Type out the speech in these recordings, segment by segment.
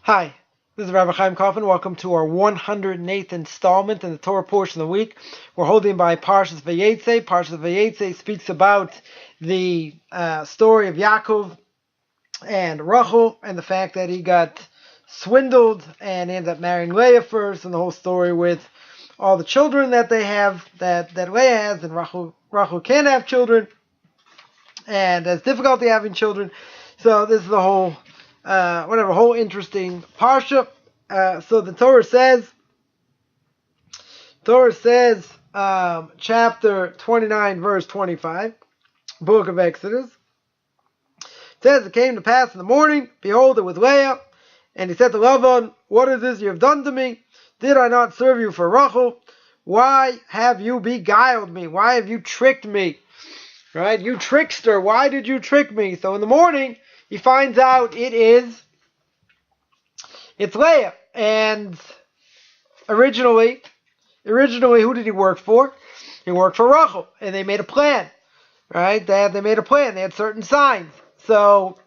Hi, this is Rabbi Chaim Coffman. Welcome to our 108th installment in the Torah portion of the week. We're holding by Parshas Vayeitze. Parshas Vayeitze speaks about the story of Yaakov and Rachel and the fact that he got swindled and ended up marrying Leah first, and the whole story with all the children that they have, that Leah has, and Rachel can't have children and has difficulty having children. So this is the whole whole interesting parsha. So the Torah says, chapter 29, verse 25, book of Exodus. It says, it came to pass in the morning, behold, it was Leah, and he said to Lavan, what is this you have done to me? Did I not serve you for Rachel? Why have you beguiled me? Why have you tricked me? Right? You trickster, why did you trick me? So in the morning, he finds out it's Leah. And originally, who did he work for? He worked for Rachel, and they made a plan, right? They made a plan. They had certain signs. So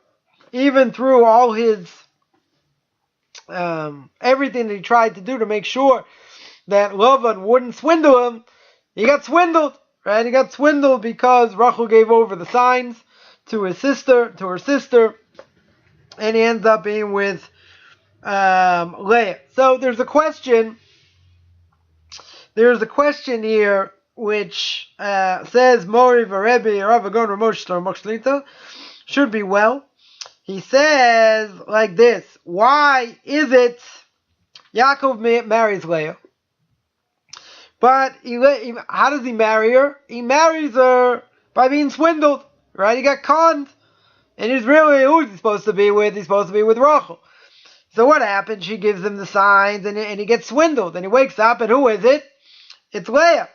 even through all his everything that he tried to do to make sure that Lavan wouldn't swindle him, he got swindled, right? He got swindled because Rachel gave over the signs to her sister, and he ends up being with Leah. So there's a question here which says Mori Varebi Ravagon Ramoshtar Mokshlita should be well. He says like this: why is it Yaakov marries Leah? But how does he marry her? He marries her by being swindled, right? He got conned. And he's really, who's he supposed to be with? He's supposed to be with Rachel. So what happens? She gives him the signs, and he gets swindled. And he wakes up, and who is it? It's Leah.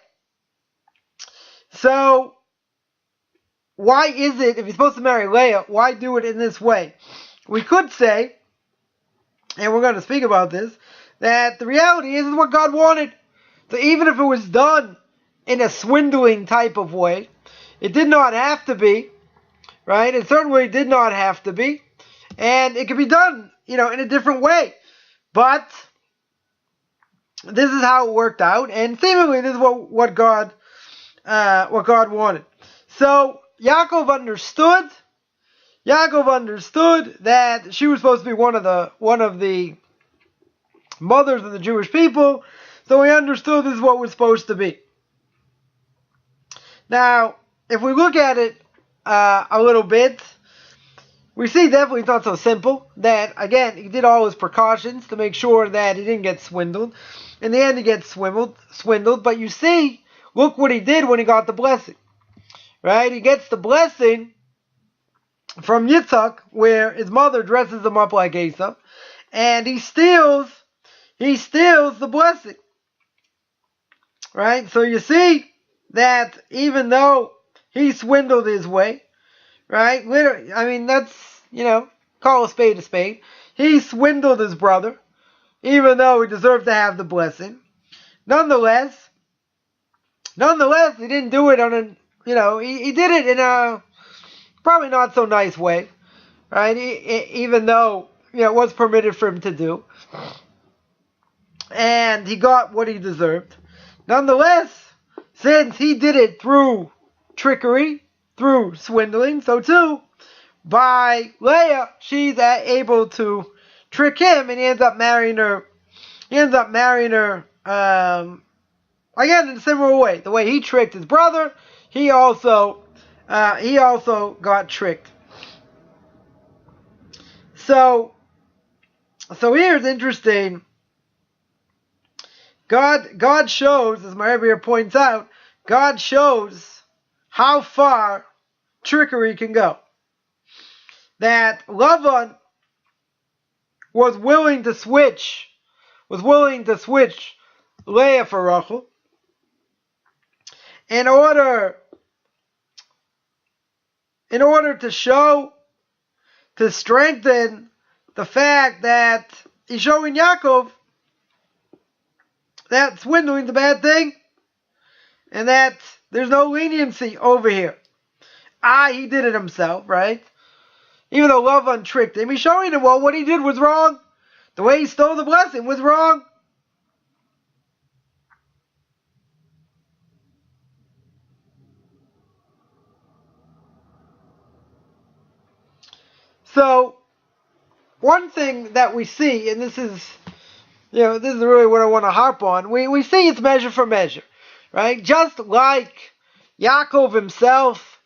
So why is it, if he's supposed to marry Leah, why do it in this way? We could say, and we're going to speak about this, that the reality is what God wanted. So even if it was done in a swindling type of way, it did not have to be. Right? It certainly did not have to be. And it could be done, in a different way. But this is how it worked out. And seemingly this is what God wanted. So Yaakov understood that she was supposed to be one of the mothers of the Jewish people. So he understood this is what was supposed to be. Now, if we look at it a little bit, we see definitely it's not so simple. That again, he did all his precautions to make sure that he didn't get swindled. In the end, he gets swindled. But you see, look what he did when he got the blessing. Right? He gets the blessing from Yitzhak, where his mother dresses him up like Esau, and he steals the blessing. Right? So you see that even though he swindled his way, right? Literally, I mean, that's, call a spade. He swindled his brother, even though he deserved to have the blessing. Nonetheless, he didn't do it on he did it in a probably not so nice way, right? Even though, it was permitted for him to do. And he got what he deserved. Nonetheless, since he did it through trickery, through swindling, so too by Leah, she's able to trick him, and he ends up marrying her. Again in a similar way. The way he tricked his brother, he also got tricked. So here it's interesting. God shows, as my Rabbi points out, God shows how far trickery can go. That Lavan was willing to switch Leah for Rachel in order to strengthen the fact that he's showing Yaakov that swindling's a bad thing, and that there's no leniency over here. He did it himself, right? Even though Lavan tricked him, he's showing him, well, what he did was wrong. The way he stole the blessing was wrong. So, one thing that we see, and this is really what I want to harp on, we see it's measure for measure, right? Just like Yaakov himself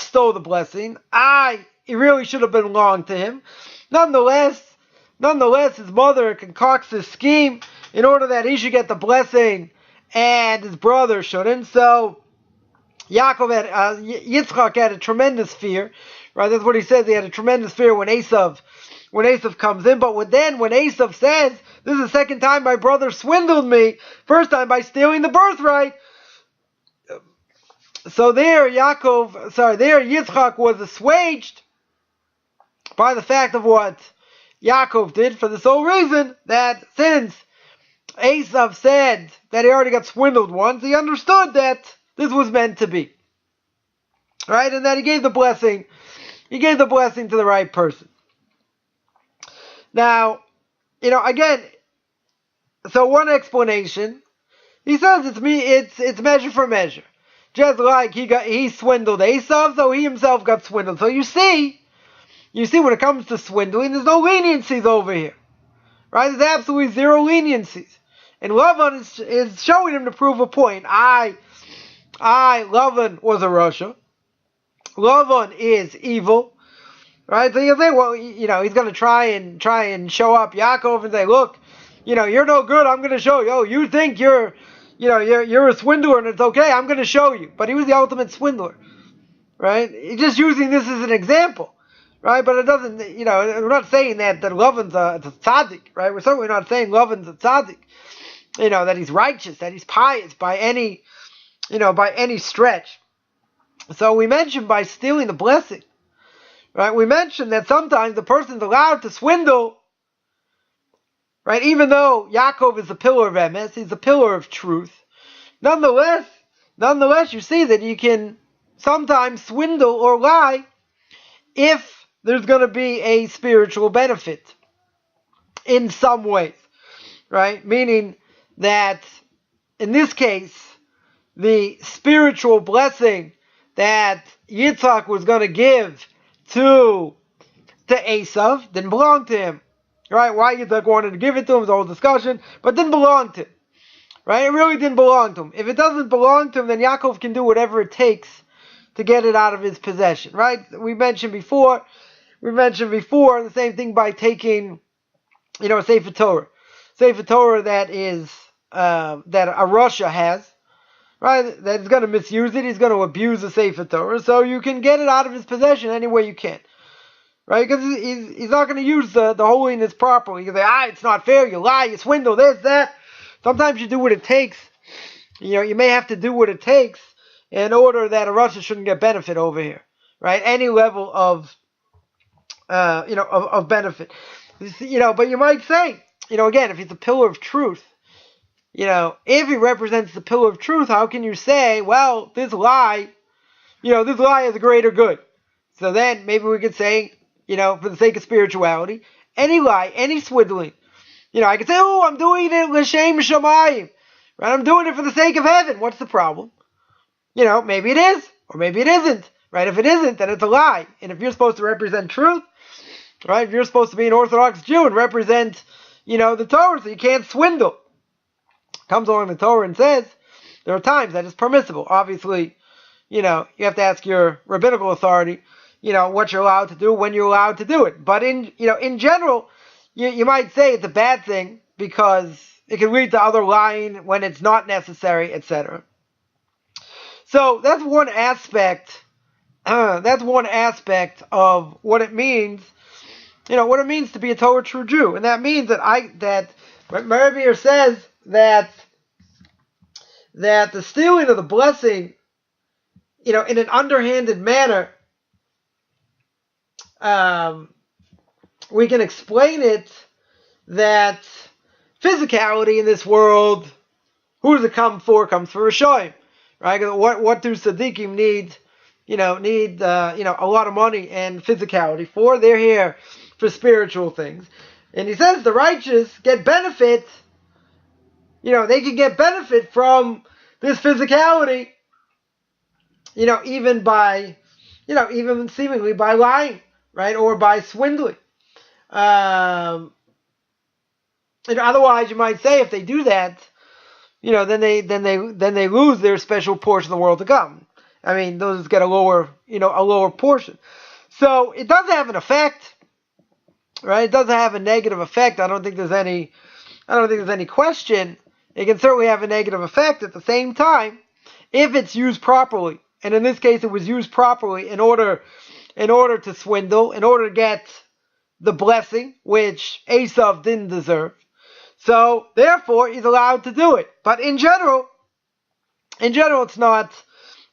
stole the blessing. It really should have belonged to him. Nonetheless, his mother concocts this scheme in order that he should get the blessing and his brother shouldn't. So Yitzchak had a tremendous fear, right? That's what he says. He had a tremendous fear when Esav comes in. But when Esav says, "This is the second time my brother swindled me. First time by stealing the birthright." So there Yitzchak was assuaged by the fact of what Yaakov did, for the sole reason that since Esav said that he already got swindled once, he understood that this was meant to be, right? And that he gave the blessing to the right person. Now, again, so one explanation, he says it's measure for measure. Just like he swindled Esav, so he himself got swindled. So you see when it comes to swindling, there's no leniencies over here, right? There's absolutely zero leniencies. And Lavan is showing him to prove a point. Lavan was a Rasha. Lavan is evil, right? So you say, well, he's going to try and show up Yaakov and say, look, you're no good. I'm going to show you. Oh, you think you're a swindler and it's okay. I'm going to show you. But he was the ultimate swindler, right? He's just using this as an example, right? But it doesn't, we're not saying that Lavan's a tzaddik, right? We're certainly not saying Lavan's a tzaddik, that he's righteous, that he's pious by any stretch. So we mentioned by stealing the blessing, right? We mentioned that sometimes the person's allowed to swindle, right? Even though Yaakov is the pillar of emes, he's the pillar of truth. Nonetheless, you see that you can sometimes swindle or lie if there's going to be a spiritual benefit in some ways, right? Meaning that in this case, the spiritual blessing that Yitzchak was going to give to Esav didn't belong to him, right? Why Yitzchak wanted to give it to him was a whole discussion, but didn't belong to him, right? It really didn't belong to him. If it doesn't belong to him, then Yaakov can do whatever it takes to get it out of his possession, right? We mentioned before the same thing by taking, a Sefer Torah that is that a Rasha has, right? That he's going to misuse it. He's going to abuse the Sefer Torah. So you can get it out of his possession any way you can, right? Because he's not going to use the holiness properly. You can say, it's not fair. You lie. You swindle. This, that. Sometimes you do what it takes. You may have to do what it takes in order that a Rasha shouldn't get benefit over here, right? Any level of benefit. But you might say, again, if he's a pillar of truth, if he represents the pillar of truth, how can you say, well, this lie is a greater good? So then maybe we could say, for the sake of spirituality, any lie, any swindling, I could say, oh, I'm doing it l'shem shamayim, right? I'm doing it for the sake of heaven. What's the problem? Maybe it is, or maybe it isn't, right? If it isn't, then it's a lie. And if you're supposed to represent truth, right? If you're supposed to be an Orthodox Jew and represent, the Torah, so you can't swindle. Comes along the Torah and says there are times that it's permissible. Obviously, you have to ask your rabbinical authority, what you're allowed to do, when you're allowed to do it. But in general, you might say it's a bad thing because it can lead to other lying when it's not necessary, etc. So that's one aspect. That's one aspect of what it means. What it means to be a Torah true Jew, and that means that my Rabbi here says that the stealing of the blessing, in an underhanded manner, we can explain it that physicality in this world, who does it come for? It comes for Rishonim, right? What do tzaddikim need? A lot of money and physicality for? They're here for spiritual things. And he says the righteous get benefit, they can get benefit from this physicality, even by, even seemingly by lying, right? Or by swindling. Otherwise you might say if they do that, then they lose their special portion of the world to come. I mean, those get a lower portion. So it does have an effect, right? It doesn't have a negative effect. I don't think there's any question. It can certainly have a negative effect. At the same time, if it's used properly, and in this case it was used properly in order to swindle, in order to get the blessing which Esav didn't deserve. So therefore he's allowed to do it. But in general it's not,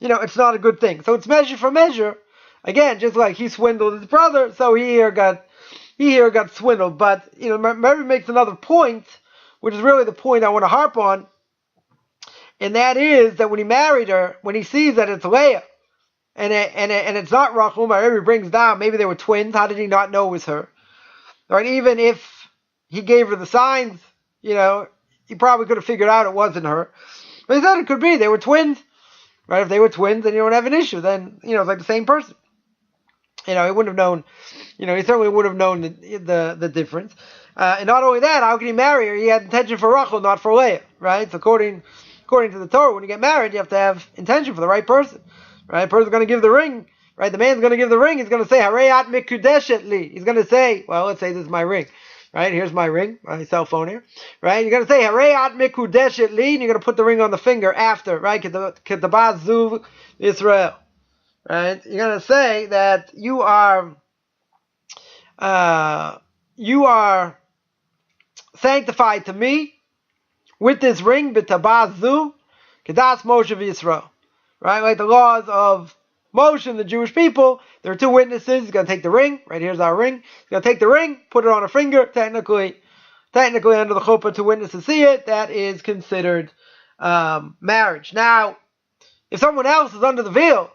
it's not a good thing. So it's measure for measure. Again, just like he swindled his brother, so he here got swindled. But Mary makes another point, which is really the point I want to harp on, and that is that when he married her, when he sees that it's Leah, and it's not Rachel, Mary brings down, maybe they were twins. How did he not know it was her? Right? Even if he gave her the signs, he probably could have figured out it wasn't her. But he said it could be. They were twins. Right? If they were twins, then you don't have an issue. Then, it's like the same person. He wouldn't have known, he certainly would have known the difference. And not only that, how can he marry her? He had intention for Rachel, not for Leah. Right? So according to the Torah, when you get married, you have to have intention for the right person. Right? The person's going to give the ring. Right? The man's going to give the ring. He's going to say, Hareyat mikudeshet li. He's going to say, well, let's say this is my ring. Right? Here's my ring, my cell phone here. Right? You're going to say, Hareyat mikudeshet li, and you're going to put the ring on the finger after. Right? Ketabaz zuv Israel. Right? You're going to say that you are sanctified to me with this ring, b'tabaz zu, kedas Moshe v'Yisrael. Right? Like the laws of Moshe and the Jewish people, there are two witnesses. He's going to take the ring. Right, here's our ring. He's going to take the ring, put it on a finger. Technically under the chuppah, two witnesses see it. That is considered marriage. Now, if someone else is under the veil,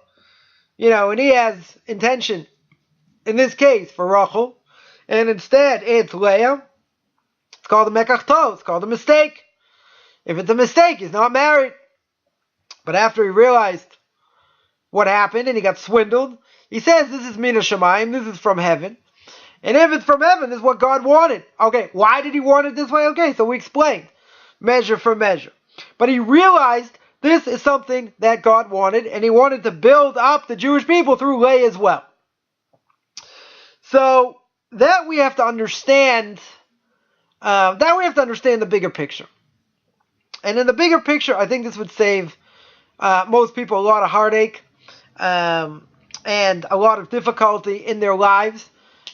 and he has intention, in this case, for Rachel, and instead it's Leah, it's called a mekachto. It's called a mistake. If it's a mistake, he's not married. But after he realized what happened and he got swindled, he says this is mina shamayim, this is from heaven. And if it's from heaven, this is what God wanted. Okay, why did he want it this way? Okay, so we explained. Measure for measure. But he realized this is something that God wanted, and he wanted to build up the Jewish people through Leah as well. So that we have to understand, the bigger picture. And in the bigger picture, I think this would save most people a lot of heartache and a lot of difficulty in their lives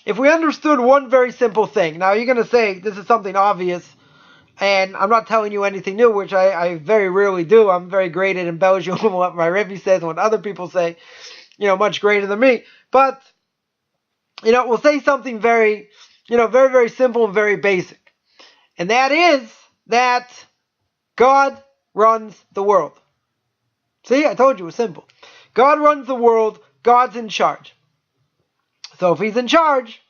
if we understood one very simple thing. Now you're going to say this is something obvious, and I'm not telling you anything new, which I very rarely do. I'm very great at embellishing what my Rabbi says and what other people say, much greater than me. But, we'll say something very, very, very simple and very basic. And that is that God runs the world. See, I told you it was simple. God runs the world. God's in charge. So if he's in charge,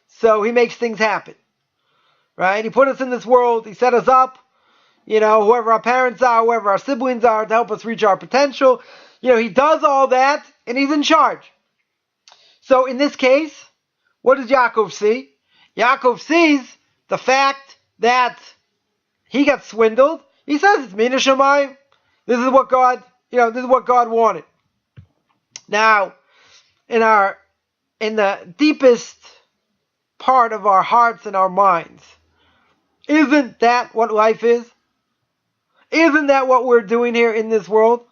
so he makes things happen. Right? He put us in this world. He set us up. Whoever our parents are, whoever our siblings are, to help us reach our potential. He does all that, and he's in charge. So in this case, what does Yaakov see? Yaakov sees the fact that he got swindled. He says it's mina shamayim. This is what God, this is what God wanted. Now, in the deepest part of our hearts and our minds, isn't that what life is? Isn't that what we're doing here in this world?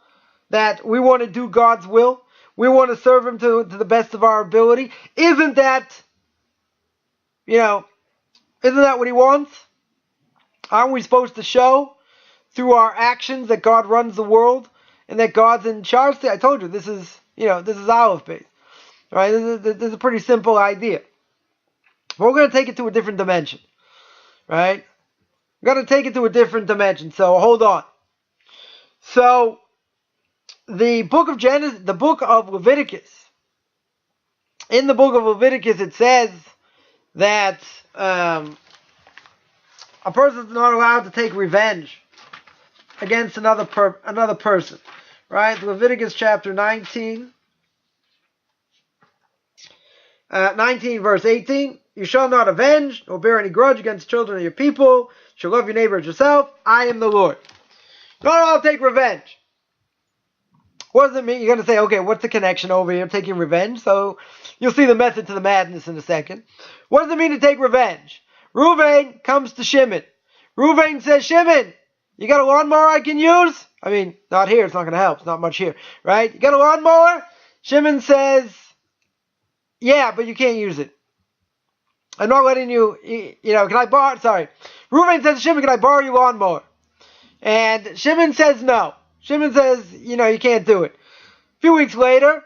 That we want to do God's will? We want to serve him to the best of our ability? Isn't that what he wants? Aren't we supposed to show through our actions that God runs the world and that God's in charge? See, I told you, this is olive base. Right? This is a pretty simple idea. But we're going to take it to a different dimension. Right? We're going to take it to a different dimension. So hold on. So the book of Leviticus. In the book of Leviticus, it says that a person's not allowed to take revenge against another person. Right? Leviticus chapter 19. 19 verse 18. You shall not avenge or bear any grudge against children of your people. You shall love your neighbor as yourself. I am the Lord. Not allowed to take revenge. What does it mean? You're going to say, okay, what's the connection over here? Taking revenge. So you'll see the method to the madness in a second. What does it mean to take revenge? Reuven comes to Shimon. Reuven says, Shimon, you got a lawnmower I can use? I mean, not here. It's not going to help. It's not much here. Right? You got a lawnmower? Shimon says, yeah, but you can't use it. I'm not letting you, can I borrow, Reuven says to Shimon, can I borrow your lawnmower? And Shimon says no. Shimon says, you can't do it. A few weeks later,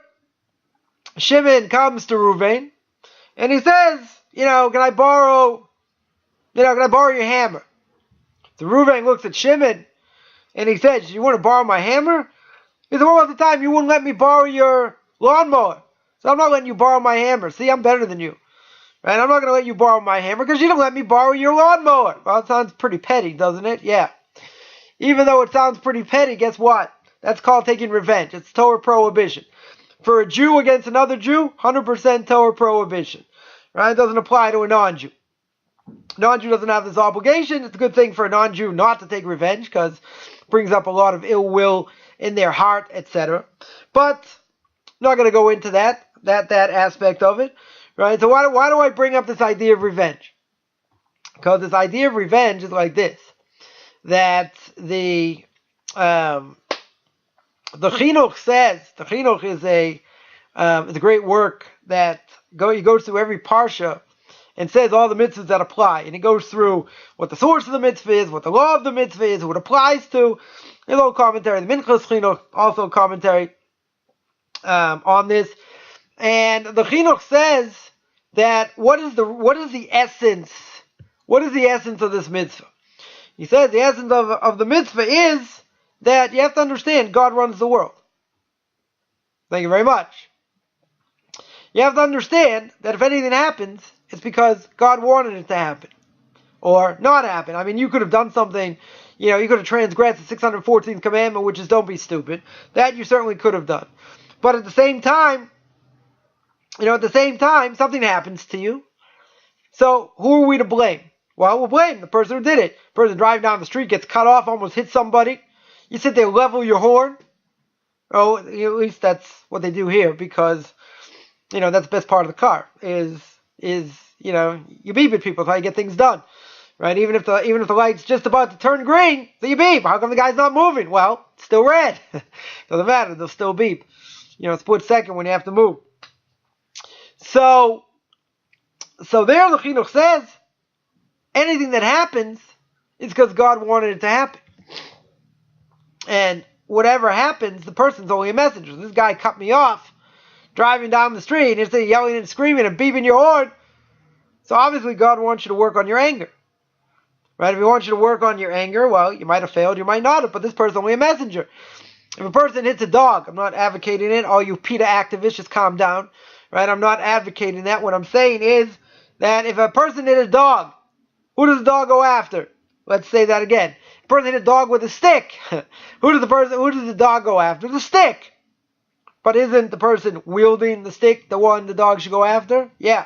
Shimon comes to Reuven, and he says, can I borrow your hammer? So Reuven looks at Shimon, and he says, you want to borrow my hammer? He said, what about the time you wouldn't let me borrow your lawnmower? So I'm not letting you borrow my hammer. See, I'm better than you. Right? I'm not going to let you borrow my hammer because you don't let me borrow your lawnmower. Well, it sounds pretty petty, doesn't it? Yeah. Even though it sounds pretty petty, guess what? That's called taking revenge. It's Torah prohibition. For a Jew against another Jew, 100% Torah prohibition. Right? It doesn't apply to a non-Jew. Non-Jew doesn't have this obligation. It's a good thing for a non-Jew not to take revenge because it brings up a lot of ill will in their heart, etc. But I'm not going to go into that aspect of it. Right? So why do I bring up this idea of revenge? Because this idea of revenge is like this. That the Chinuch says, the Chinuch is a great work that he goes through every parsha and says all the mitzvahs that apply. And he goes through what the source of the mitzvah is, what the law of the mitzvah is, who it applies to. There's a little commentary. The Minchas Chinuch also commentary on this. And the Chinuch says that what is the essence of this mitzvah? He says the essence of the mitzvah is that you have to understand God runs the world. Thank you very much. You have to understand that if anything happens, it's because God wanted it to happen. Or not happen. I mean, you could have done something, you could have transgressed the 614th commandment, which is don't be stupid. That you certainly could have done. But at the same time, something happens to you. So who are we to blame? Well, we'll blame the person who did it. The person driving down the street gets cut off, almost hits somebody. You sit there, level your horn. Oh, at least that's what they do here because, that's the best part of the car is you beep at people. That's how you get things done. Right? Even if the light's just about to turn green, so you beep. How come the guy's not moving? Well, it's still red. Doesn't matter. They'll still beep. Split second when you have to move. So there the Chinuch says, anything that happens is because God wanted it to happen. And whatever happens, the person's only a messenger. This guy cut me off driving down the street and he's yelling and screaming and beeping your horn. So obviously God wants you to work on your anger. Right? If he wants you to work on your anger, well, you might have failed, you might not have, but this person's only a messenger. If a person hits a dog, I'm not advocating it. All you PETA activists, just calm down. Right? I'm not advocating that. What I'm saying is that if a person hit a dog, who does the dog go after? Let's say that again. A person hit a dog with a stick. Who does the dog go after? The stick. But isn't the person wielding the stick the one the dog should go after? Yeah.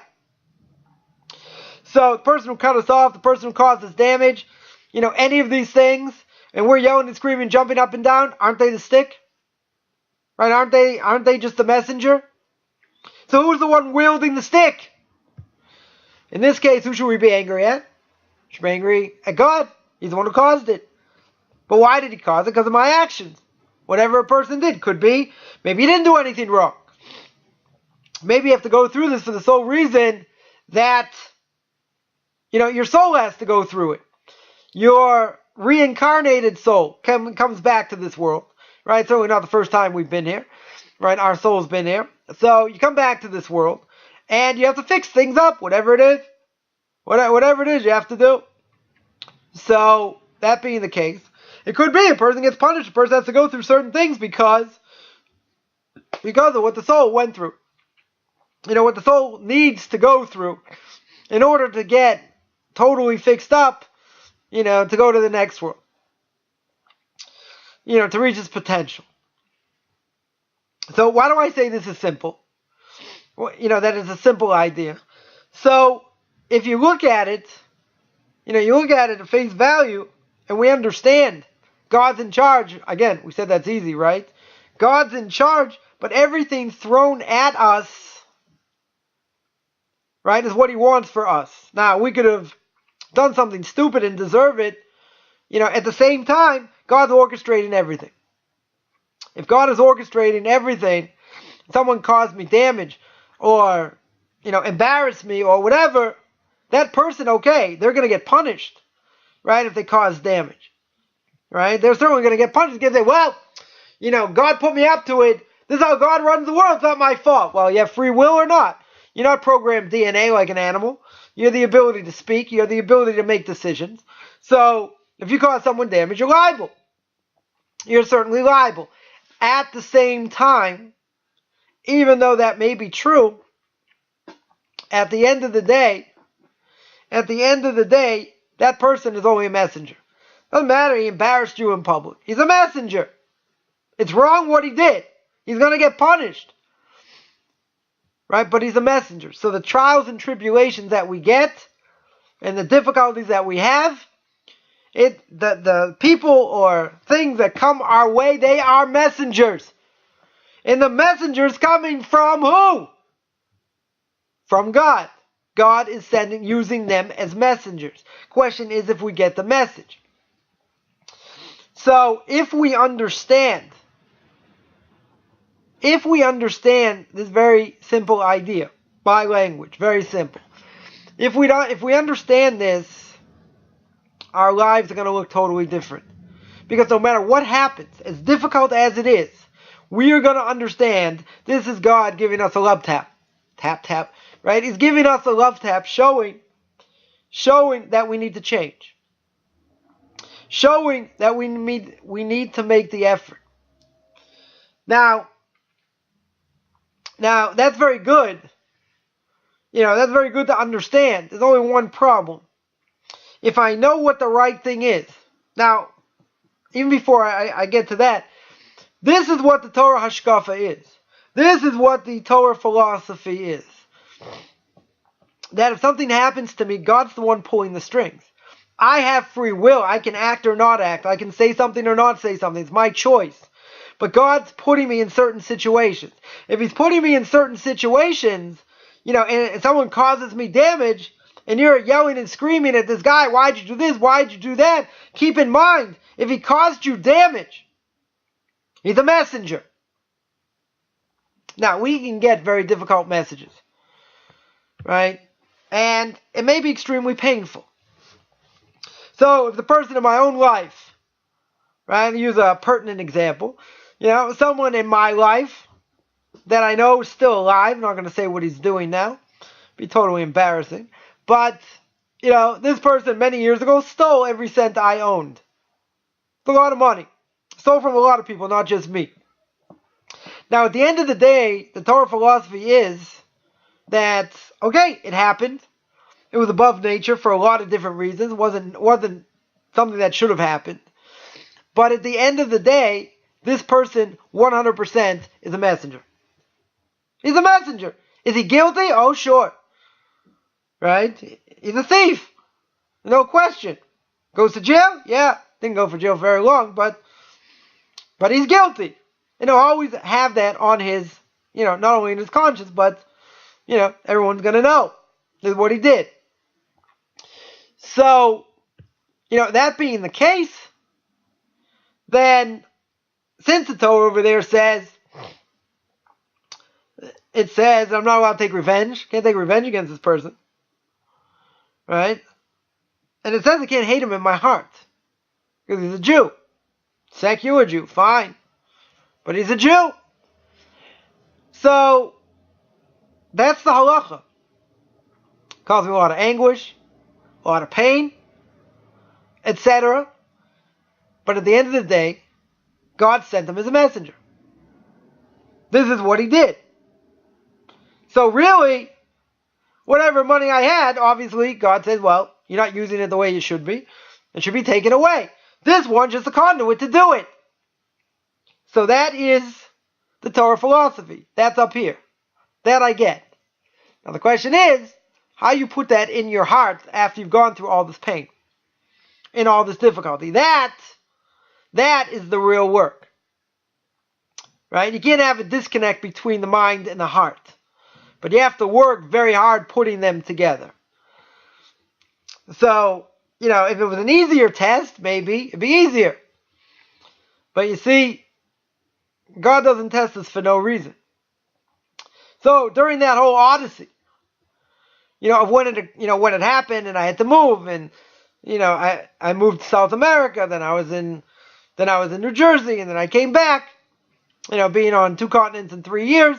So the person who cut us off, the person who caused us damage, any of these things, and we're yelling and screaming, jumping up and down, aren't they the stick? Right? Aren't they just the messenger? So who's the one wielding the stick? In this case, who should we be angry at? We should be angry at God. He's the one who caused it. But why did he cause it? Because of my actions. Whatever a person did. Could be, maybe he didn't do anything wrong. Maybe you have to go through this for the sole reason that, your soul has to go through it. Your reincarnated soul comes back to this world. Right? Certainly not the first time we've been here. Right? Our soul's been here. So you come back to this world. And you have to fix things up, whatever it is. Whatever it is you have to do. So, that being the case, it could be a person gets punished. A person has to go through certain things because of what the soul went through. What the soul needs to go through in order to get totally fixed up to go to the next world, to reach his potential. So why do I say this is simple? Well, that is a simple idea. So if you look at it, you look at it at face value, and we understand God's in charge. Again, we said that's easy, right? God's in charge, but everything thrown at us, right, is what he wants for us. Now, we could have done something stupid and deserve it. At the same time, God's orchestrating everything. If God is orchestrating everything, someone caused me damage or, embarrassed me or whatever, that person, okay, they're going to get punished, right, if they cause damage, right? They're certainly going to get punished because they say, well, God put me up to it. This is how God runs the world. It's not my fault. Well, you have free will or not. You're not programmed DNA like an animal. You have the ability to speak. You have the ability to make decisions. So if you cause someone damage, you're liable. You're certainly liable. At the same time, even though that may be true, at the end of the day, that person is only a messenger. Doesn't matter, he embarrassed you in public. He's a messenger. It's wrong what he did. He's going to get punished. Right? But he's a messenger. So the trials and tribulations that we get and the difficulties that we have, the people or things that come our way, they are messengers. And the messengers coming from who? From God. God is using them as messengers. Question is if we get the message. So if we understand this very simple idea by language, very simple. If we understand this, our lives are going to look totally different. Because no matter what happens, as difficult as it is, we are going to understand this is God giving us a love tap. Tap, tap. Right? He's giving us a love tap showing that we need to change. Showing that we need to make the effort. Now that's very good. That's very good to understand. There's only one problem. If I know what the right thing is. Now, even before I get to that, this is what the Torah Hashkafa is. This is what the Torah philosophy is. That if something happens to me, God's the one pulling the strings. I have free will. I can act or not act. I can say something or not say something. It's my choice. But God's putting me in certain situations. If he's putting me in certain situations, and someone causes me damage, and you're yelling and screaming at this guy, why'd you do this? Why'd you do that? Keep in mind, if he caused you damage, he's a messenger. Now, we can get very difficult messages, right? And it may be extremely painful. So, if the person in my own life, right, I'll use a pertinent example, someone in my life that I know is still alive, I'm not going to say what he's doing now, it'd be totally embarrassing, but, this person many years ago stole every cent I owned. It's a lot of money. Stole from a lot of people, not just me. Now, at the end of the day, the Torah philosophy is that, okay, it happened. It was above nature for a lot of different reasons. It wasn't something that should have happened. But at the end of the day, this person 100% is a messenger. He's a messenger. Is he guilty? Oh, sure. Right? He's a thief. No question. Goes to jail? Yeah. Didn't go for jail very long, but he's guilty. And he'll always have that on his, not only in his conscience, but, everyone's going to know. This is what he did. So, that being the case, then, since the Torah over there says, I'm not allowed to take revenge. Can't take revenge against this person. Right? And it says I can't hate him in my heart. Because he's a Jew. Secular Jew, fine. But he's a Jew. So, that's the halacha. Caused me a lot of anguish, a lot of pain, etc. But at the end of the day, God sent him as a messenger. This is what he did. So really, whatever money I had, obviously, God says, well, you're not using it the way you should be. It should be taken away. This one's just a conduit to do it. So that is the Torah philosophy. That's up here. That I get. Now the question is, how you put that in your heart after you've gone through all this pain and all this difficulty. That is the real work. Right? You can't have a disconnect between the mind and the heart. But you have to work very hard putting them together. So, if it was an easier test, maybe it'd be easier. But you see, God doesn't test us for no reason. So during that whole odyssey, of when it happened, and I had to move, and I moved to South America, then I was in New Jersey, and then I came back. Being on 2 continents in 3 years,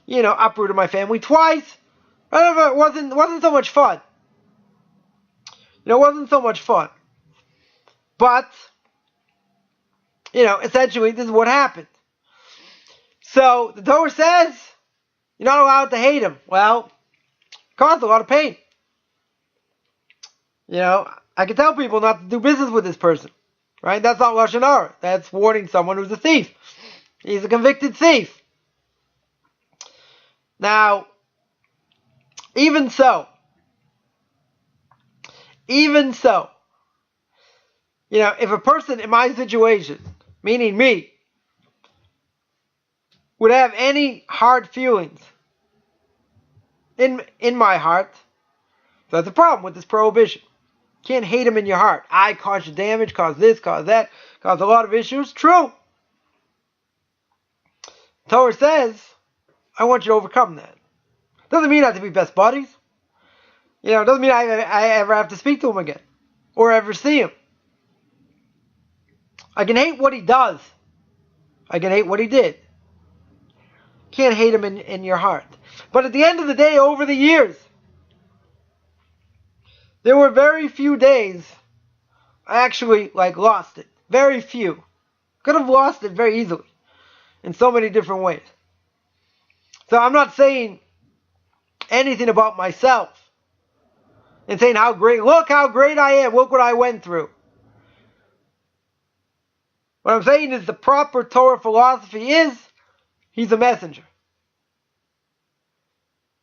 uprooted my family twice. It wasn't so much fun. It wasn't so much fun. But, essentially, this is what happened. So, the Torah says, you're not allowed to hate him. Well, it caused a lot of pain. I can tell people not to do business with this person. Right? That's not Lashon Hara. That's warning someone who's a thief. He's a convicted thief. Now, even so, if a person in my situation, meaning me, would have any hard feelings in my heart, so that's a problem with this prohibition. You can't hate him in your heart. I caused you damage, caused this, caused that, caused a lot of issues. True. Torah says, I want you to overcome that. Doesn't mean I have to be best buddies. Doesn't mean I ever have to speak to him again. Or ever see him. I can hate what he does. I can hate what he did. Can't hate him in your heart. But at the end of the day, over the years, there were very few days I actually lost it. Very few. Could have lost it very easily. In so many different ways. So I'm not saying anything about myself. And saying look how great I am. Look what I went through. What I'm saying is the proper Torah philosophy is, he's a messenger.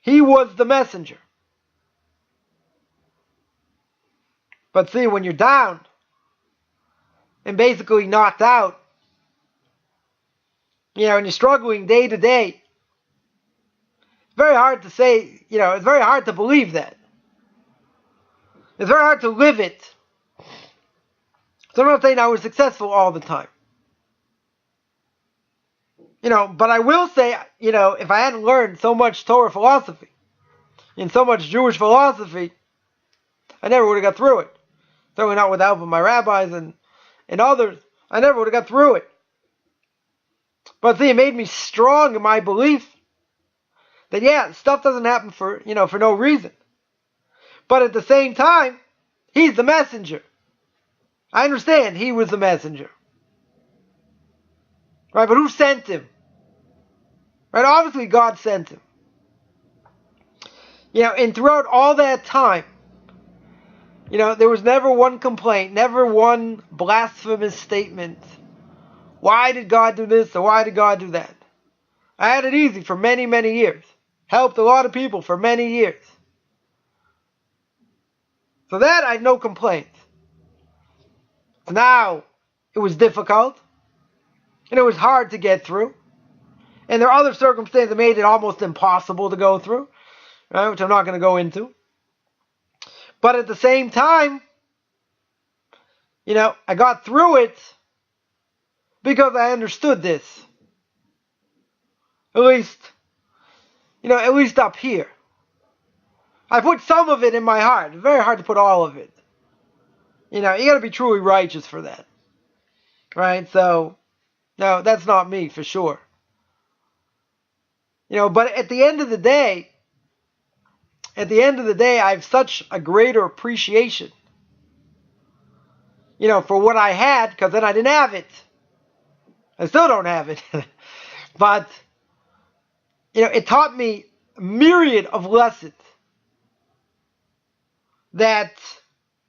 He was the messenger. But see, when you're down and basically knocked out, and you're struggling day to day, it's very hard to say, it's very hard to believe that. It's very hard to live it. So I'm not saying I was successful all the time. But I will say, if I hadn't learned so much Torah philosophy and so much Jewish philosophy, I never would have got through it. Certainly not with the help of my rabbis and others. I never would have got through it. But see, it made me strong in my belief that stuff doesn't happen for no reason. But at the same time, he's the messenger. I understand he was the messenger. Right, but who sent him? Right, obviously God sent him. And throughout all that time, there was never one complaint, never one blasphemous statement. Why did God do this or why did God do that? I had it easy for many, many years. Helped a lot of people for many years. So that I have no complaints. Now, it was difficult. And it was hard to get through. And there are other circumstances that made it almost impossible to go through. Right, which I'm not going to go into. But at the same time, I got through it because I understood this. At least up here. I put some of it in my heart. It's very hard to put all of it. You got to be truly righteous for that. Right? So, no, that's not me for sure. But at the end of the day, I have such a greater appreciation, for what I had, because then I didn't have it. I still don't have it. But, it taught me a myriad of lessons that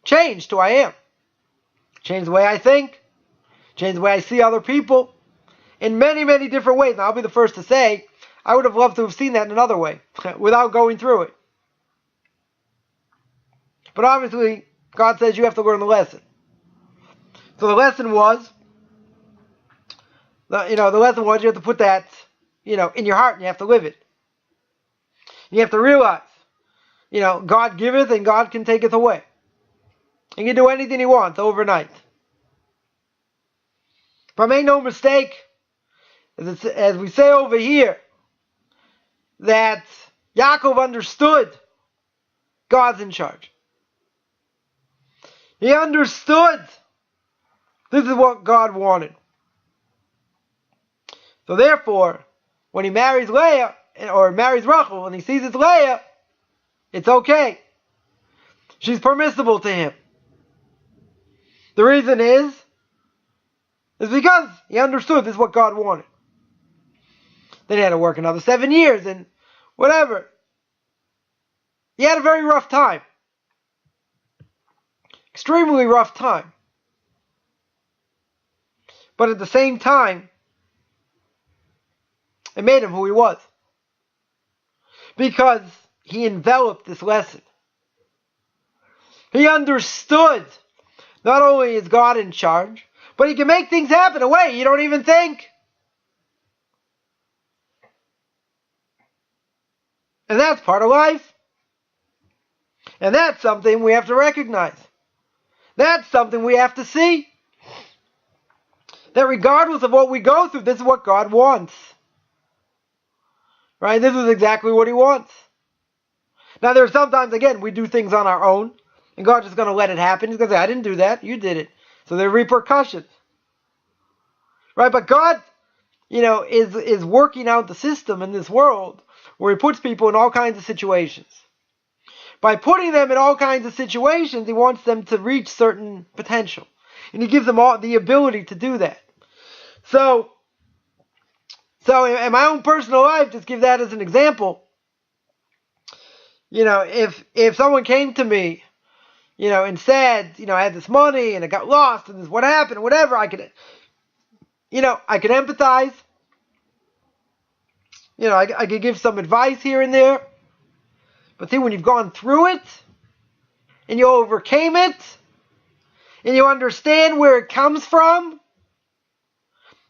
changed who I am. change the way I think, change the way I see other people in many, many different ways. And I'll be the first to say, I would have loved to have seen that in another way without going through it. But obviously, God says you have to learn the lesson. So the lesson was, the lesson was you have to put that, in your heart and you have to live it. You have to realize, God giveth and God can taketh away. He can do anything he wants overnight. But make no mistake, as we say over here, that Yaakov understood God's in charge. He understood this is what God wanted. So therefore, when he marries Leah, or marries Rachel, and he sees it's Leah, it's okay. She's permissible to him. The reason is because he understood this is what God wanted. Then he had to work another 7 years and whatever. He had a very rough time. Extremely rough time. But at the same time, it made him who he was. Because he enveloped this lesson. He understood not only is God in charge, but he can make things happen in a way you don't even think. And that's part of life. And that's something we have to recognize. That's something we have to see. That regardless of what we go through, this is what God wants. Right? This is exactly what he wants. Now there's sometimes, again, we do things on our own, and God's just going to let it happen. He's going to say, I didn't do that, you did it. So there are repercussions. Right? But God, is working out the system in this world where he puts people in all kinds of situations. By putting them in all kinds of situations, he wants them to reach certain potential. And he gives them all the ability to do that. So in my own personal life, just give that as an example. If someone came to me, and said, I had this money and it got lost and this is what happened or whatever, I could empathize. I could give some advice here and there. But see, when you've gone through it and you overcame it and you understand where it comes from,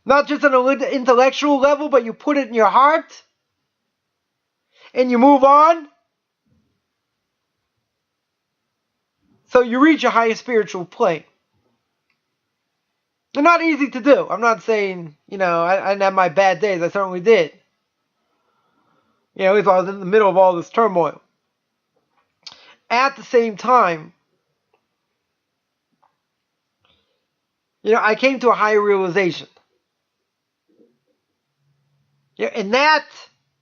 not just on an intellectual level, but you put it in your heart and you move on, so you reach a higher spiritual plane. They're not easy to do. I'm not saying, I didn't have my bad days. I certainly did. If I was in the middle of all this turmoil. At the same time, I came to a higher realization. And that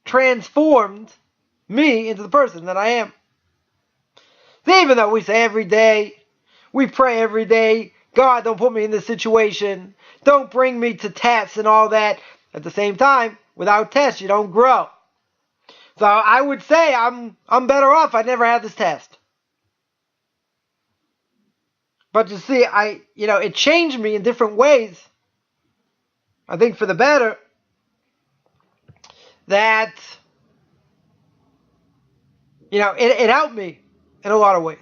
transformed me into the person that I am. So even though we say every day, we pray every day, God, don't put me in this situation. Don't bring me to tests and all that. At the same time, without tests, you don't grow. So I would say I'm better off I never had this test. But you see, it changed me in different ways. I think for the better. That, it helped me in a lot of ways.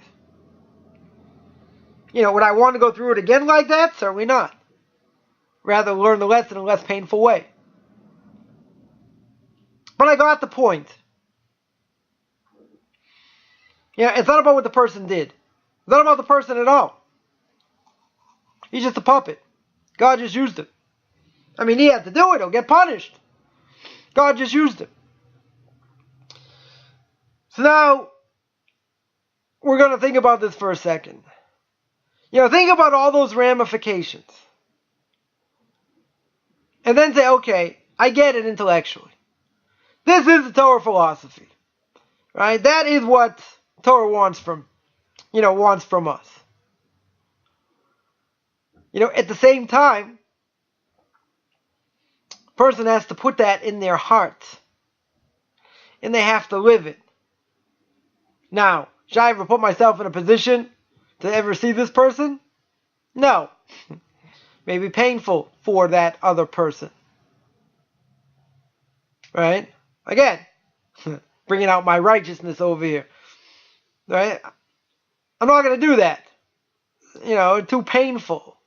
Would I want to go through it again like that? Certainly not. Rather learn the lesson in a less painful way. But I got the point. It's not about what the person did. It's not about the person at all. He's just a puppet. God just used him. He had to do it. He'll get punished. God just used him. So now, we're going to think about this for a second. Think about all those ramifications. And then say, okay, I get it intellectually. This is the Torah philosophy. Right? That is what Torah wants from us. At the same time, a person has to put that in their heart. And they have to live it. Now, should I ever put myself in a position to ever see this person? No. may be painful for that other person. Right? Again, bringing out my righteousness over here. Right? I'm not going to do that. Too painful.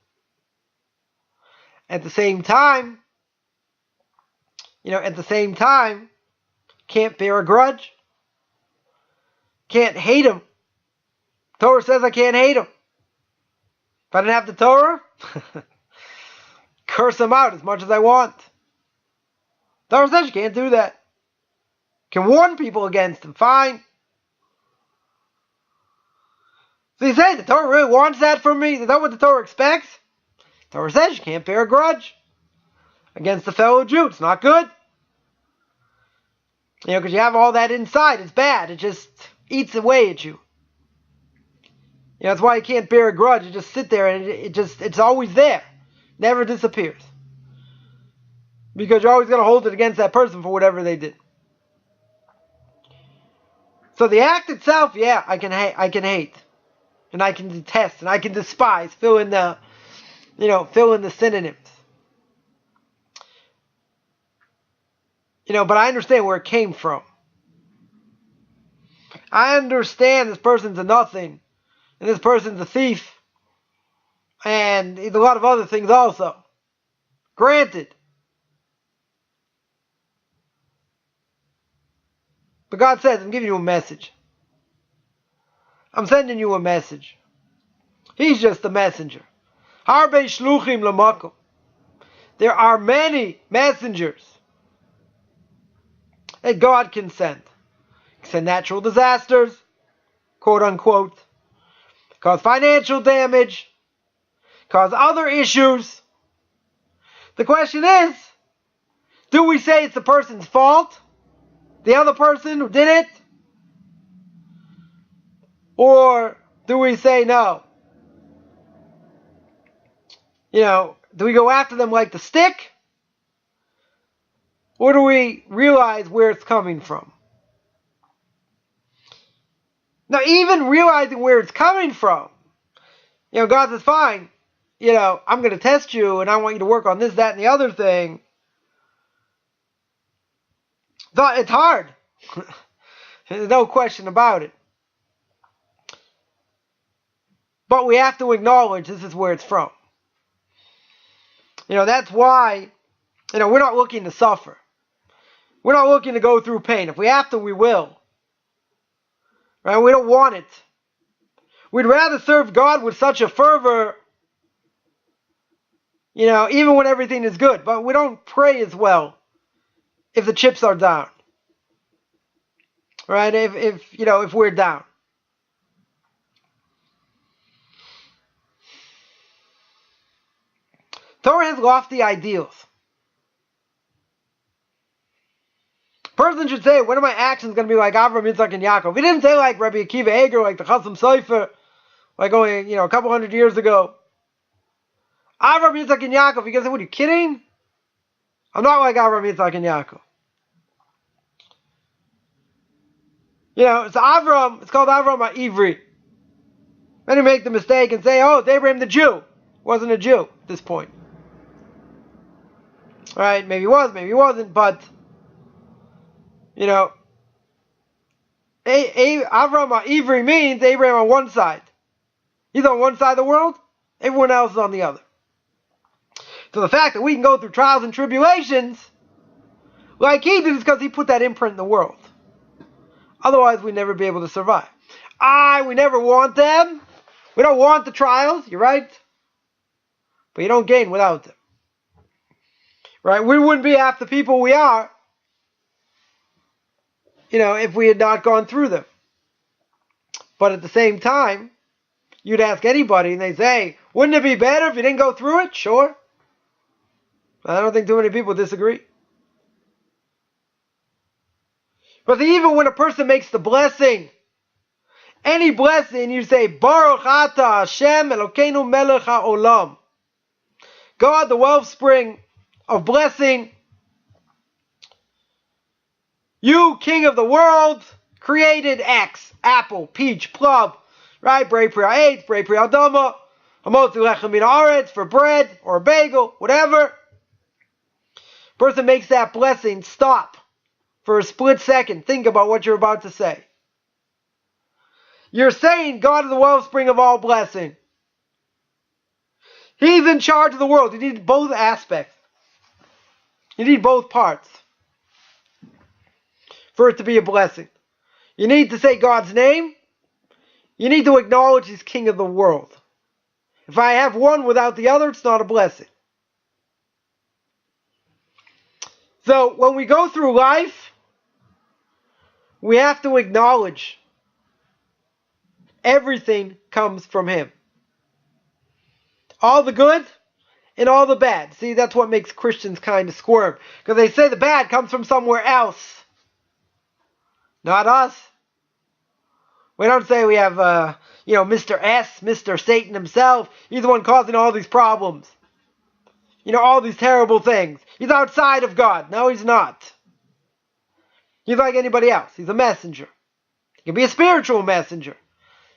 At the same time, can't bear a grudge. Can't hate him. Torah says I can't hate him. If I didn't have the Torah, curse him out as much as I want. Torah says you can't do that. Can warn people against him, fine. So you say the Torah really wants that from me? Is that what the Torah expects? The Torah says you can't bear a grudge against a fellow Jew. It's not good. Because you have all that inside. It's bad. It just eats away at you. That's why you can't bear a grudge. You just sit there and it's always there. Never disappears. Because you're always going to hold it against that person for whatever they did. So the act itself, yeah, I can hate. And I can detest. And I can despise. Fill in the synonyms. But I understand where it came from. I understand this person's a nothing. And this person's a thief. And a lot of other things also. Granted. But God says, I'm giving you a message. I'm sending you a message. He's just the messenger. Harbe shluchim lamakom. There are many messengers that God can send. He can send natural disasters, quote unquote, cause financial damage, cause other issues. The question is, do we say it's the person's fault? The other person who did it? Or do we say no? Do we go after them like the stick? Or do we realize where it's coming from? Now, even realizing where it's coming from, God says, fine, I'm going to test you and I want you to work on this, that, and the other thing. It's hard. There's no question about it. But we have to acknowledge this is where it's from. That's why, we're not looking to suffer. We're not looking to go through pain. If we have to, we will. Right? We don't want it. We'd rather serve God with such a fervor, even when everything is good. But we don't pray as well if the chips are down. Right? If we're down. Torah has lofty ideals. Person should say, when are my actions going to be like Avraham, Yitzchak, and Yaakov? He didn't say like Rabbi Akiva Eger, like the Chasam Sofer, like only, a couple hundred years ago. Avraham, Yitzchak, and Yaakov. You guys say, what, are you kidding? I'm not like Avraham, Yitzchak, and Yaakov. It's Avraham, it's called Avraham HaIvri. Then you make the mistake and say, oh, it's Abraham the Jew. Wasn't a Jew at this point. Right? Maybe he was, maybe he wasn't, but Avraham HaIvri means Abraham on one side. He's on one side of the world, everyone else is on the other. So the fact that we can go through trials and tribulations like he did is because he put that imprint in the world. Otherwise, we'd never be able to survive. We never want them. We don't want the trials, you're right. But you don't gain without them. Right? We wouldn't be half the people we are, if we had not gone through them. But at the same time, you'd ask anybody and they say, wouldn't it be better if you didn't go through it? Sure. I don't think too many people disagree. But even when a person makes the blessing, any blessing, you say, Baruch Ata Hashem Elokeinu Melech HaOlam. God, the wellspring of blessing. You, King of the world, created X, apple, peach, plum, right? Brei Pri Ha'etz, Brei Pri Ha'adama, Hamotzi lechem min haaretz, for bread or a bagel, whatever. Person makes that blessing stop for a split second. Think about what you're about to say. You're saying God is the wellspring of all blessing. He's in charge of the world. You need both aspects. You need both parts for it to be a blessing. You need to say God's name. You need to acknowledge He's King of the world. If I have one without the other, it's not a blessing. So when we go through life, we have to acknowledge everything comes from Him. All the good and all the bad. See, that's what makes Christians kind of squirm. Because they say the bad comes from somewhere else. Not us. We don't say we have, Mr. S, Mr. Satan himself. He's the one causing all these problems. All these terrible things. He's outside of God. No, He's not. He's like anybody else. He's a messenger. He can be a spiritual messenger.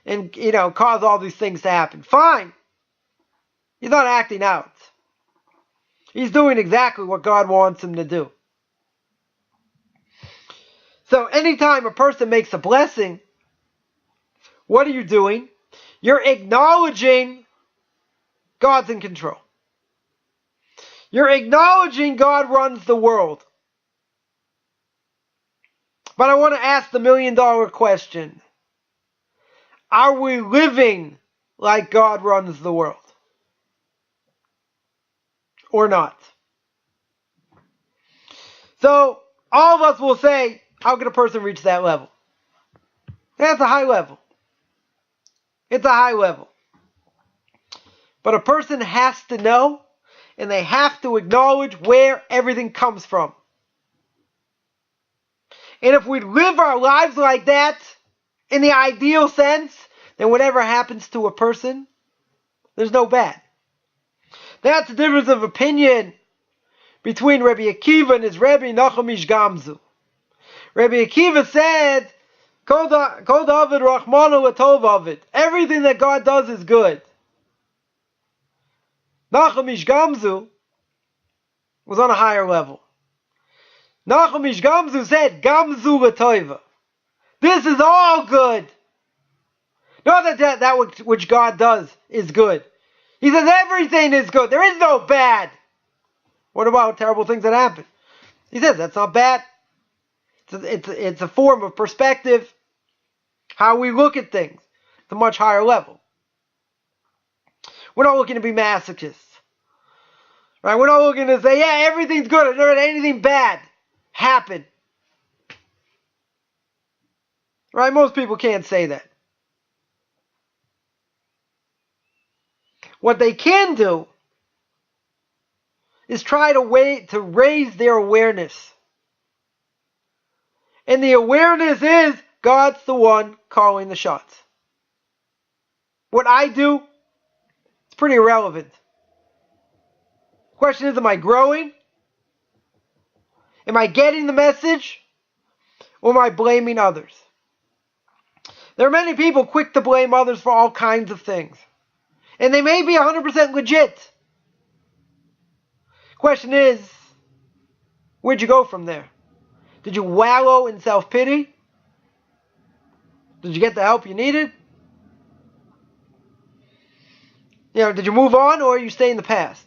And, cause all these things to happen. Fine. He's not acting out. He's doing exactly what God wants him to do. So anytime a person makes a blessing, what are you doing? You're acknowledging God's in control. You're acknowledging God runs the world. But I want to ask the $1,000,000 question. Are we living like God runs the world? Or not? So, all of us will say, how can a person reach that level? That's a high level. It's a high level. But a person has to know, and they have to acknowledge where everything comes from. And if we live our lives like that, in the ideal sense, then whatever happens to a person, there's no bad. That's the difference of opinion between Rabbi Akiva and his Rebbe Nachum Ish Gamzu. Rabbi Akiva said, Kol David Rachmanu Latov Avid. Everything that God does is good. Nachum Ish Gamzu was on a higher level. Nachum Ish Gamzu said, Gamzu Latova. This is all good. Not that which God does is good. He says everything is good. There is no bad. What about terrible things that happen? He says that's not bad. It's a form of perspective. How we look at things. It's a much higher level. We're not looking to be masochists. Right? We're not looking to say, yeah, everything's good. I've never had anything bad happen. Right? Most people can't say that. What they can do is try to raise their awareness. And the awareness is God's the one calling the shots. What I do, it's pretty irrelevant. The question is, am I growing? Am I getting the message? Or am I blaming others? There are many people quick to blame others for all kinds of things. And they may be 100% legit. Question is, where'd you go from there? Did you wallow in self-pity? Did you get the help you needed? Did you move on or you stay in the past?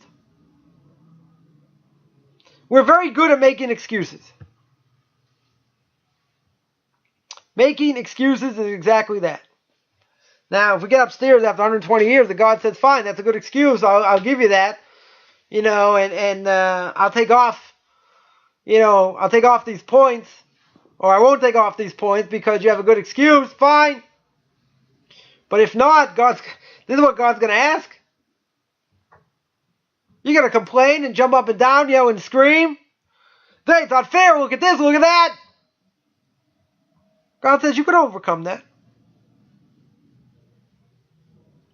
We're very good at making excuses. Making excuses is exactly that. Now, if we get upstairs after 120 years and God says, fine, that's a good excuse, I'll give you that, and I'll take off, I'll take off these points, or I won't take off these points because you have a good excuse, fine. But if not, this is what God's going to ask. You're going to complain and jump up and down, and scream. Hey, it's not fair, look at this, look at that. God says you can overcome that.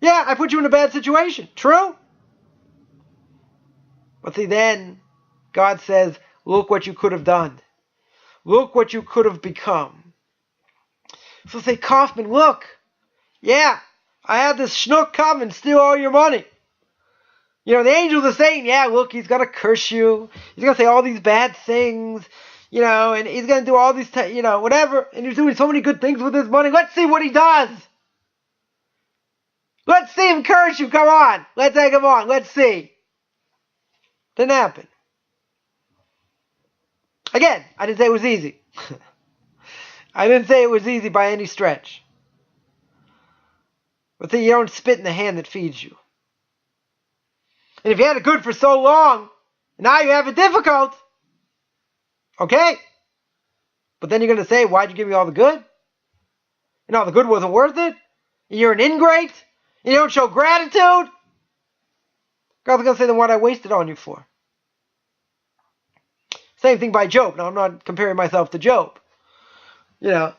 Yeah, I put you in a bad situation. True. But see, then God says, look what you could have done. Look what you could have become. So say, Coffman, look. Yeah, I had this schnook come and steal all your money. The angels are saying, yeah, look, he's going to curse you. He's going to say all these bad things, and he's going to do all these, whatever. And he's doing so many good things with his money. Let's see what he does. Let's see him curse you. Come on. Let's egg him on. Let's see. Didn't happen. Again, I didn't say it was easy. I didn't say it was easy by any stretch. But see, you don't spit in the hand that feeds you. And if you had it good for so long, now you have it difficult. Okay? But then you're going to say, why'd you give me all the good? The good wasn't worth it? You're an ingrate? You don't show gratitude? God's going to say, then what'd I waste it on you for? Same thing by Job. Now, I'm not comparing myself to Job. Mr.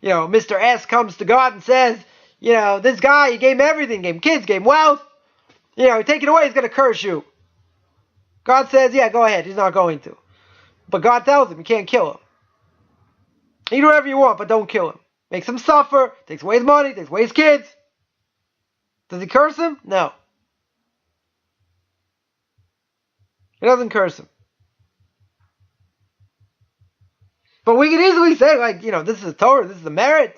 S comes to God and says, this guy, you gave him everything, gave him kids, gave him wealth. Take it away, he's going to curse you. God says, yeah, go ahead. He's not going to. But God tells him, you can't kill him. You do whatever you want, but don't kill him. Makes him suffer, takes away his money, takes away his kids. Does he curse him? No. He doesn't curse him. But we can easily say, this is the Torah, this is the merit.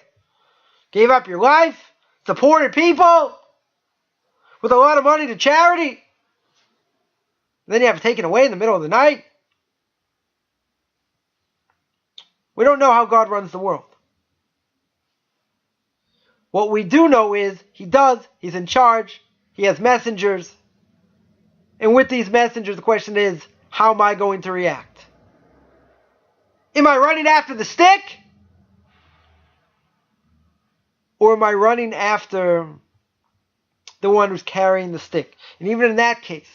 Gave up your life, supported people with a lot of money to charity. Then you have it taken away in the middle of the night. We don't know how God runs the world. What we do know is He does. He's in charge. He has messengers. And with these messengers, the question is, how am I going to react? Am I running after the stick? Or am I running after the one who's carrying the stick? And even in that case,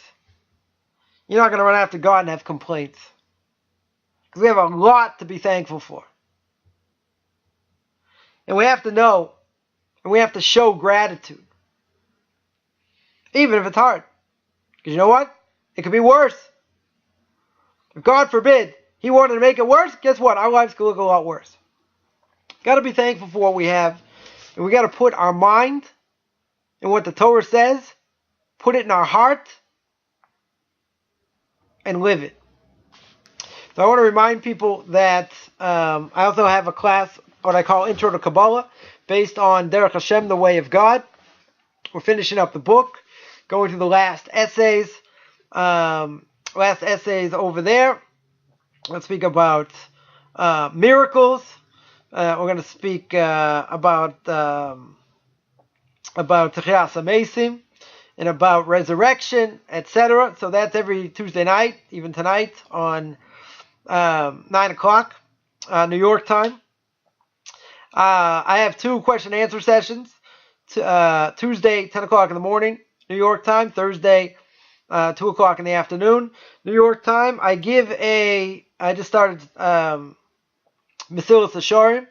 you're not going to run after God and have complaints. Because we have a lot to be thankful for. And we have to know, and we have to show gratitude. Even if it's hard. Because you know what? It could be worse. If God forbid, He wanted to make it worse, guess what? Our lives could look a lot worse. Got to be thankful for what we have. And we got to put our mind in what the Torah says, put it in our heart, and live it. So I want to remind people that I also have a class, what I call Intro to Kabbalah, based on Derech Hashem, the way of God. We're finishing up the book, going through the last essays over there. Let's speak about miracles. We're going to speak about Techiyas HaMesim and about resurrection, etc. So that's every Tuesday night, even tonight on 9 o'clock, New York time. I have 2 question and answer sessions. Tuesday, 10 o'clock in the morning, New York time. Thursday, 2 o'clock in the afternoon, New York time. I just started Mesilas Yesharim,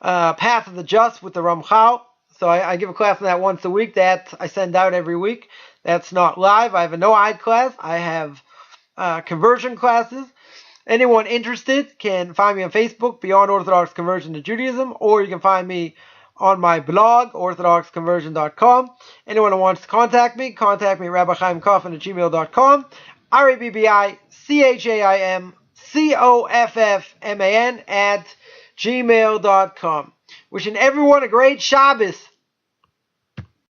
Path of the Just with the Ramchal. So I give a class on that once a week. That I send out every week. That's not live. I have a no-hide class. I have conversion classes. Anyone interested can find me on Facebook, Beyond Orthodox Conversion to Judaism, or you can find me on my blog, orthodoxconversion.com. Anyone who wants to contact me at Rabbi Chaim Coffman at gmail.com. RabbiChaimCoffman at gmail.com. Wishing everyone a great Shabbos.